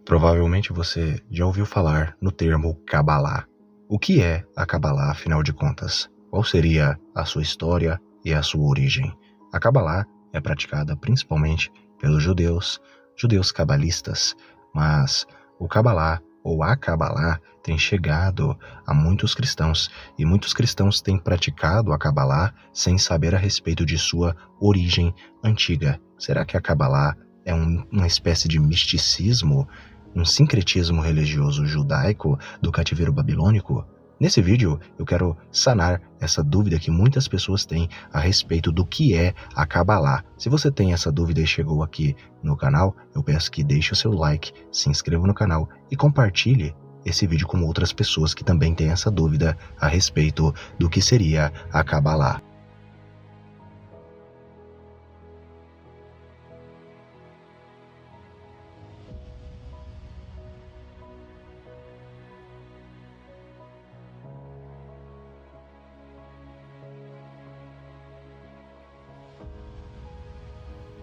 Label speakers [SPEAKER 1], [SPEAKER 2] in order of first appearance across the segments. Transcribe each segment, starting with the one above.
[SPEAKER 1] Provavelmente você já ouviu falar no termo Cabalá. O que é a Cabalá, afinal de contas? Qual seria a sua história e a sua origem? A Cabalá é praticada principalmente pelos judeus cabalistas, mas o Cabalá ou a Cabalá tem chegado a muitos cristãos e muitos cristãos têm praticado a Cabalá sem saber a respeito de sua origem antiga. Será que a Cabalá é uma espécie de misticismo, um sincretismo religioso judaico do cativeiro babilônico? Nesse vídeo eu quero sanar essa dúvida que muitas pessoas têm a respeito do que é a Cabalá. Se você tem essa dúvida e chegou aqui no canal, eu peço que deixe o seu like, se inscreva no canal e compartilhe esse vídeo com outras pessoas que também têm essa dúvida a respeito do que seria a Cabalá.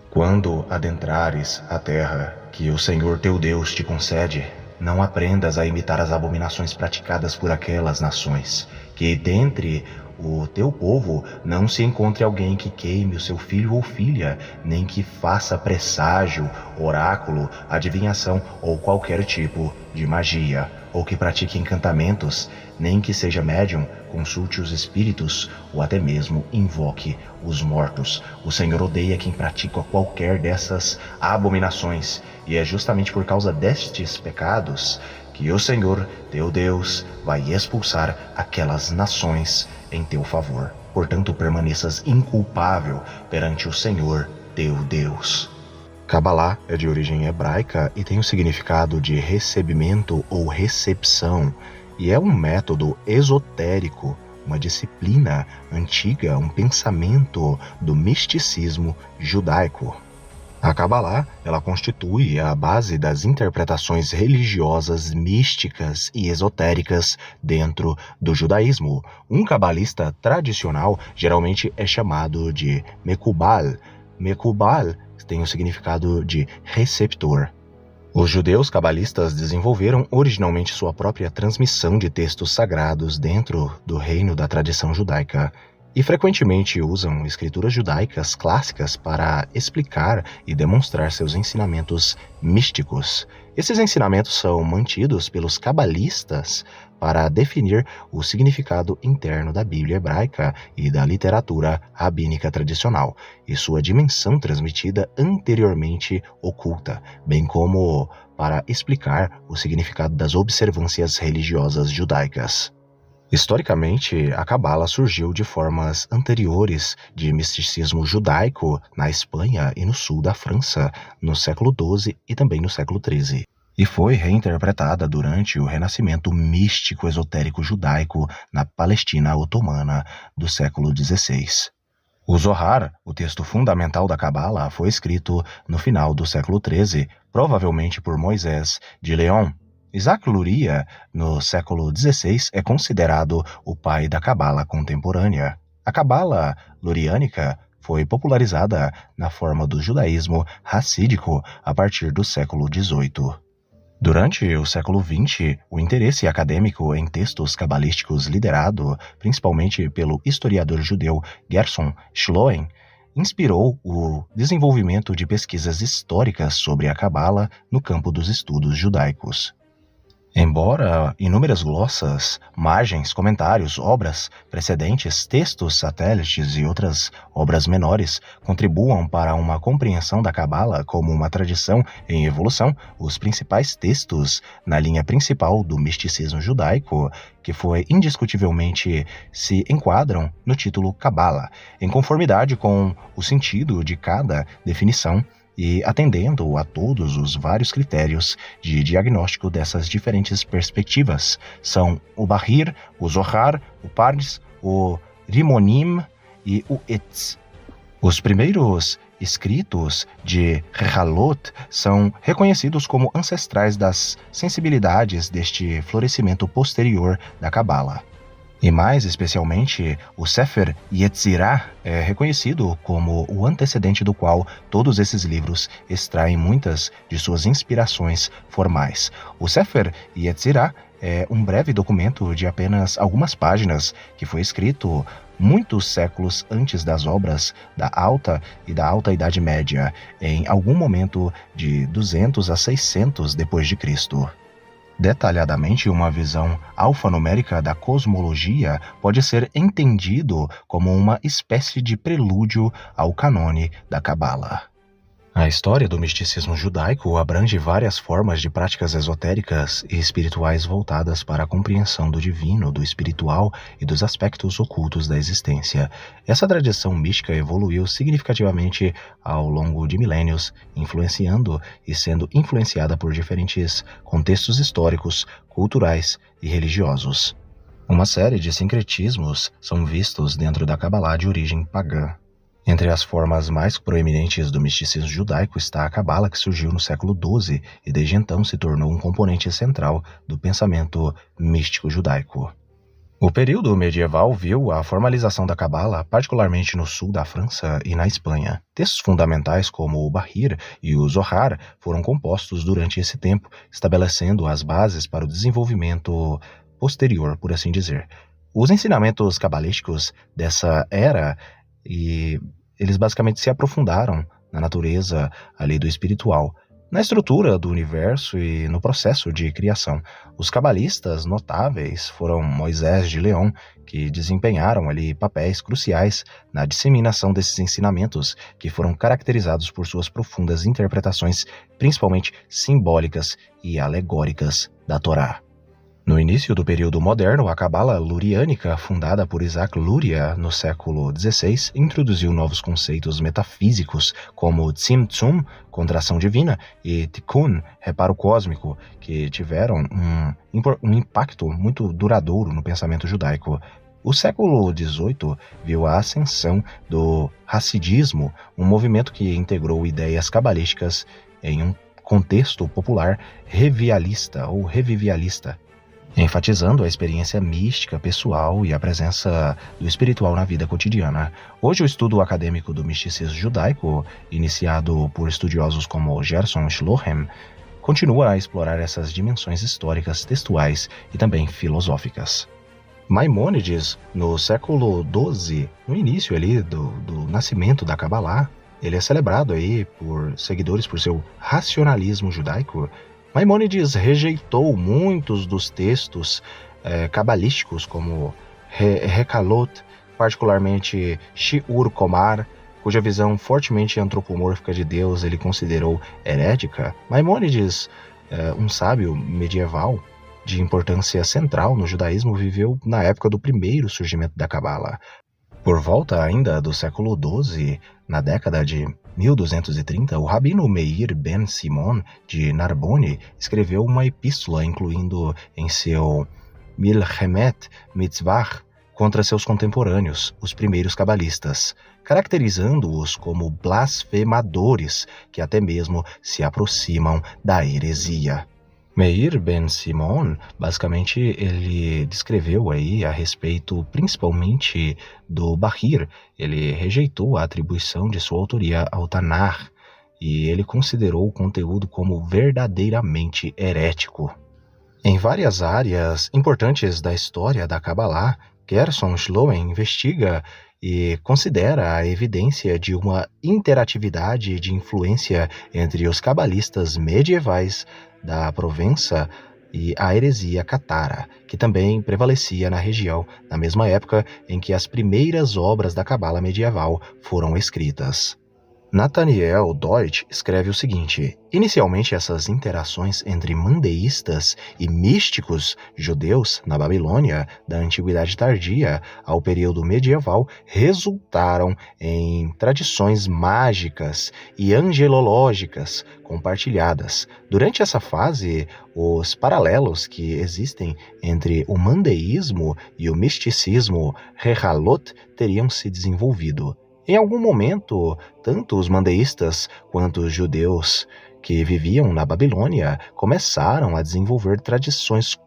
[SPEAKER 1] Quando adentrares a terra que o Senhor teu Deus te concede, não aprendas a imitar as abominações praticadas por aquelas nações, que dentre o teu povo não se encontre alguém que queime o seu filho ou filha, nem que faça presságio, oráculo, adivinhação ou qualquer tipo de magia, ou que pratique encantamentos, nem que seja médium, consulte os espíritos ou até mesmo invoque os mortos. O Senhor odeia quem pratica qualquer dessas abominações, e é justamente por causa destes pecados que o Senhor, teu Deus, vai expulsar aquelas nações em teu favor. Portanto, permaneças inculpável perante o Senhor, teu Deus. Cabalá é de origem hebraica e tem o significado de recebimento ou recepção, e é um método esotérico, uma disciplina antiga, um pensamento do misticismo judaico. A Cabalá, ela constitui a base das interpretações religiosas, místicas e esotéricas dentro do judaísmo. Um cabalista tradicional geralmente é chamado de Mekubal. Mekubal tem o significado de receptor. Os judeus cabalistas desenvolveram originalmente sua própria transmissão de textos sagrados dentro do reino da tradição judaica e frequentemente usam escrituras judaicas clássicas para explicar e demonstrar seus ensinamentos místicos. Esses ensinamentos são mantidos pelos cabalistas para definir o significado interno da Bíblia hebraica e da literatura rabínica tradicional, e sua dimensão transmitida anteriormente oculta, bem como para explicar o significado das observâncias religiosas judaicas. Historicamente, a Cabala surgiu de formas anteriores de misticismo judaico na Espanha e no sul da França, no século XII e também no século XIII. E foi reinterpretada durante o renascimento místico esotérico judaico na Palestina otomana do século XVI. O Zohar, o texto fundamental da Cabala, foi escrito no final do século XIII, provavelmente por Moisés de León. Isaac Luria, no século XVI, é considerado o pai da Cabala contemporânea. A Cabala luriânica foi popularizada na forma do judaísmo racídico a partir do século XVIII. Durante o século XX, o interesse acadêmico em textos cabalísticos, liderado principalmente pelo historiador judeu Gerson Schloen, inspirou o desenvolvimento de pesquisas históricas sobre a Cabala no campo dos estudos judaicos. Embora inúmeras glossas, margens, comentários, obras precedentes, textos satélites e outras obras menores contribuam para uma compreensão da Cabala como uma tradição em evolução, os principais textos na linha principal do misticismo judaico, que foi indiscutivelmente se enquadram no título Cabala, em conformidade com o sentido de cada definição e atendendo a todos os vários critérios de diagnóstico dessas diferentes perspectivas. São o Bahir, o Zohar, o Pardes, o Rimonim e o Etz. Os primeiros escritos de Rehalot são reconhecidos como ancestrais das sensibilidades deste florescimento posterior da Cabala. E mais especialmente, o Sefer Yetzirah é reconhecido como o antecedente do qual todos esses livros extraem muitas de suas inspirações formais. O Sefer Yetzirah é um breve documento de apenas algumas páginas que foi escrito muitos séculos antes das obras da Alta e da Alta Idade Média, em algum momento de 200 a 600 depois de Cristo. Detalhadamente, uma visão alfanumérica da cosmologia pode ser entendido como uma espécie de prelúdio ao cânone da Cabala. A história do misticismo judaico abrange várias formas de práticas esotéricas e espirituais voltadas para a compreensão do divino, do espiritual e dos aspectos ocultos da existência. Essa tradição mística evoluiu significativamente ao longo de milênios, influenciando e sendo influenciada por diferentes contextos históricos, culturais e religiosos. Uma série de sincretismos são vistos dentro da Cabalá de origem pagã. Entre as formas mais proeminentes do misticismo judaico está a Cabala, que surgiu no século XII e desde então se tornou um componente central do pensamento místico judaico. O período medieval viu a formalização da Cabala, particularmente no sul da França e na Espanha. Textos fundamentais como o Bahir e o Zohar foram compostos durante esse tempo, estabelecendo as bases para o desenvolvimento posterior, por assim dizer. Os ensinamentos cabalísticos dessa era eles basicamente se aprofundaram na natureza ali do espiritual, na estrutura do universo e no processo de criação. Os cabalistas notáveis foram Moisés de León, que desempenharam ali papéis cruciais na disseminação desses ensinamentos, que foram caracterizados por suas profundas interpretações, principalmente simbólicas e alegóricas da Torá. No início do período moderno, a Cabala luriânica, fundada por Isaac Luria no século XVI, introduziu novos conceitos metafísicos como Tzimtzum, contração divina, e Tikkun, reparo cósmico, que tiveram um impacto muito duradouro no pensamento judaico. O século XVIII viu a ascensão do Hassidismo, um movimento que integrou ideias cabalísticas em um contexto popular revivalista, enfatizando a experiência mística pessoal e a presença do espiritual na vida cotidiana. Hoje, o estudo acadêmico do misticismo judaico, iniciado por estudiosos como Gerson Schlohem, continua a explorar essas dimensões históricas, textuais e também filosóficas. Maimônides, no século XII, no início ali do nascimento da Cabalá, ele é celebrado aí por seguidores por seu racionalismo judaico. Maimônides rejeitou muitos dos textos cabalísticos, como Rekalot, particularmente Shiur Komar, cuja visão fortemente antropomórfica de Deus ele considerou herética. Maimônides, um sábio medieval de importância central no judaísmo, viveu na época do primeiro surgimento da Cabala. Por volta ainda do século XII, na década de 1230, o rabino Meir ben Simon de Narbonne escreveu uma epístola incluindo em seu Milchemet Mitzvah contra seus contemporâneos, os primeiros cabalistas, caracterizando-os como blasfemadores que até mesmo se aproximam da heresia. Meir ben Simon, basicamente, ele descreveu aí a respeito principalmente do Bahir. Ele rejeitou a atribuição de sua autoria ao Tanar e ele considerou o conteúdo como verdadeiramente herético. Em várias áreas importantes da história da Cabalá, Gerson Schlohem investiga e considera a evidência de uma interatividade de influência entre os cabalistas medievais da Provença e a heresia catara, que também prevalecia na região na mesma época em que as primeiras obras da Cabala medieval foram escritas. Nathaniel Deutsch escreve o seguinte: inicialmente essas interações entre mandeístas e místicos judeus na Babilônia da Antiguidade Tardia ao período medieval resultaram em tradições mágicas e angelológicas compartilhadas. Durante essa fase, os paralelos que existem entre o mandeísmo e o misticismo Rehalot teriam se desenvolvido. Em algum momento, tanto os mandeístas quanto os judeus que viviam na Babilônia começaram a desenvolver tradições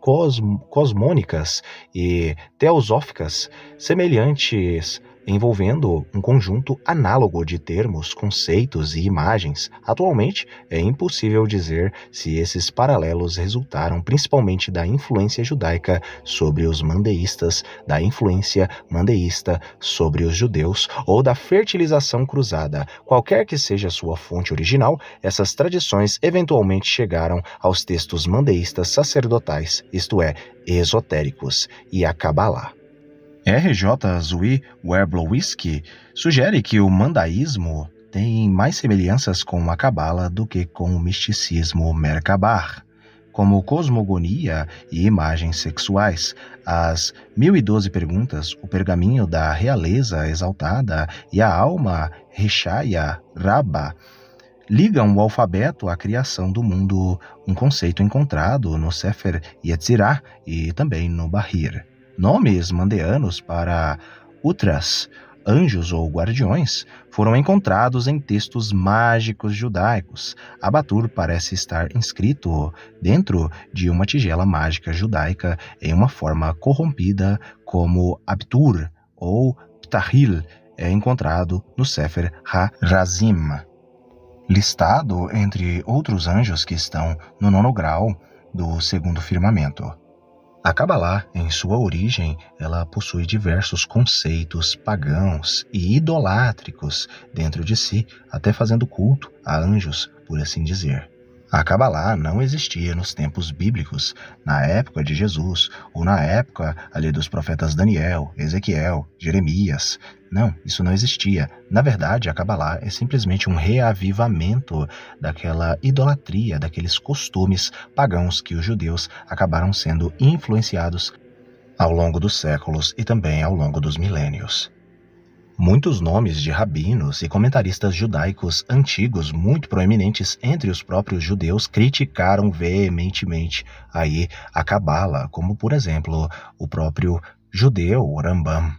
[SPEAKER 1] cosmônicas e teosóficas semelhantes, envolvendo um conjunto análogo de termos, conceitos e imagens. Atualmente, é impossível dizer se esses paralelos resultaram principalmente da influência judaica sobre os mandeístas, da influência mandeísta sobre os judeus ou da fertilização cruzada. Qualquer que seja sua fonte original, essas tradições eventualmente chegaram aos textos mandeístas sacerdotais, isto é, esotéricos, e a Cabalá. R.J. Zwi Werblowski sugere que o mandaísmo tem mais semelhanças com a Cabala do que com o misticismo Merkabah, como cosmogonia e imagens sexuais, as 1012 perguntas, o pergaminho da realeza exaltada e a alma Rishaya Rabbah ligam o alfabeto à criação do mundo, um conceito encontrado no Sefer Yetzirah e também no Bahir. Nomes mandeanos para Utras, anjos ou guardiões, foram encontrados em textos mágicos judaicos. Abatur parece estar inscrito dentro de uma tigela mágica judaica em uma forma corrompida, como Abtur ou Ptahil é encontrado no Sefer HaRazim, listado entre outros anjos que estão no 9º grau do 2º firmamento. A Cabalá, em sua origem, ela possui diversos conceitos pagãos e idolátricos dentro de si, até fazendo culto a anjos, por assim dizer. A Cabalá não existia nos tempos bíblicos, na época de Jesus, ou na época ali dos profetas Daniel, Ezequiel, Jeremias. Não, isso não existia. Na verdade, a Cabalá é simplesmente um reavivamento daquela idolatria, daqueles costumes pagãos que os judeus acabaram sendo influenciados ao longo dos séculos e também ao longo dos milênios. Muitos nomes de rabinos e comentaristas judaicos antigos muito proeminentes entre os próprios judeus criticaram veementemente aí a Cabala, como por exemplo o próprio judeu Rambam,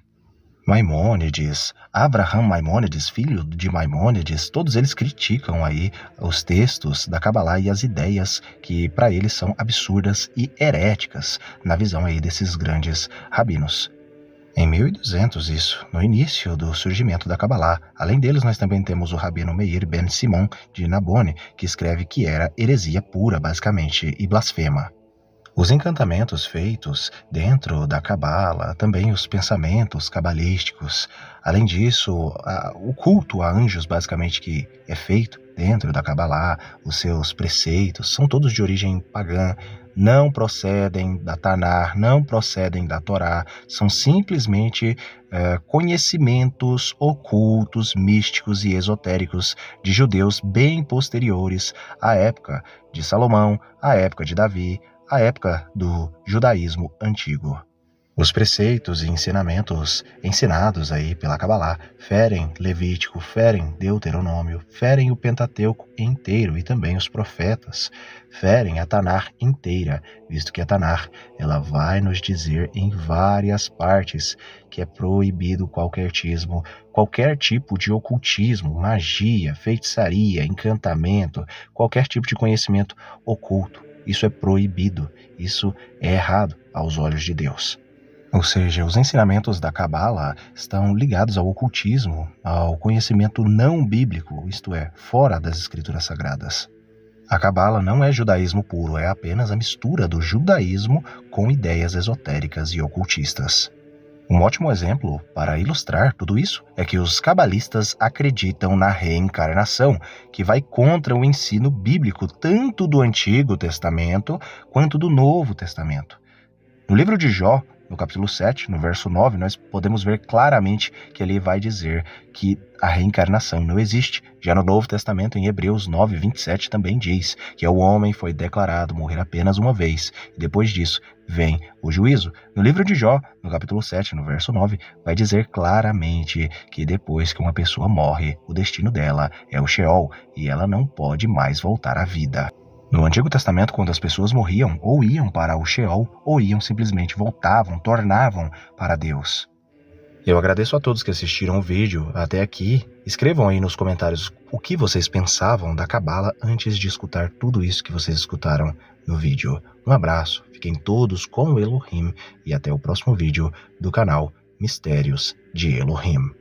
[SPEAKER 1] Maimônides, Abraham Maimônides, filho de Maimônides. Todos eles criticam aí os textos da Cabalá e as ideias que para eles são absurdas e heréticas na visão aí desses grandes rabinos. Em 1200, isso, no início do surgimento da Cabalá. Além deles, nós também temos o rabino Meir ben Simon de Nabone, que escreve que era heresia pura, basicamente, e blasfema. Os encantamentos feitos dentro da Cabala, também os pensamentos cabalísticos. Além disso, o culto a anjos, basicamente, que é feito dentro da Cabalá, os seus preceitos, são todos de origem pagã, não procedem da Tanar, não procedem da Torá, são simplesmente conhecimentos ocultos, místicos e esotéricos de judeus bem posteriores à época de Salomão, à época de Davi, à época do judaísmo antigo. Os preceitos e ensinamentos ensinados aí pela Cabalá ferem Levítico, ferem Deuteronômio, ferem o Pentateuco inteiro e também os profetas, ferem a Tanar inteira, visto que a Tanar ela vai nos dizer em várias partes que é proibido qualquer tipo de ocultismo, magia, feitiçaria, encantamento, qualquer tipo de conhecimento oculto. Isso é proibido, isso é errado aos olhos de Deus. Ou seja, os ensinamentos da Cabala estão ligados ao ocultismo, ao conhecimento não bíblico, isto é, fora das escrituras sagradas. A Cabala não é judaísmo puro, é apenas a mistura do judaísmo com ideias esotéricas e ocultistas. Um ótimo exemplo para ilustrar tudo isso é que os cabalistas acreditam na reencarnação, que vai contra o ensino bíblico tanto do Antigo Testamento quanto do Novo Testamento. No livro de Jó, no capítulo 7, no verso 9, nós podemos ver claramente que ele vai dizer que a reencarnação não existe. Já no Novo Testamento, em Hebreus 9, 27, também diz que o homem foi declarado morrer apenas uma vez, e depois disso vem o juízo. No livro de Jó, no capítulo 7, no verso 9, vai dizer claramente que depois que uma pessoa morre, o destino dela é o Sheol, e ela não pode mais voltar à vida. No Antigo Testamento, quando as pessoas morriam, ou iam para o Sheol, ou iam simplesmente voltavam, tornavam para Deus. Eu agradeço a todos que assistiram o vídeo até aqui Escrevam aí nos comentários o que vocês pensavam da Cabala antes de escutar tudo isso que vocês escutaram no vídeo. Um abraço, fiquem todos com o Elohim e até o próximo vídeo do canal Mistérios de Elohim.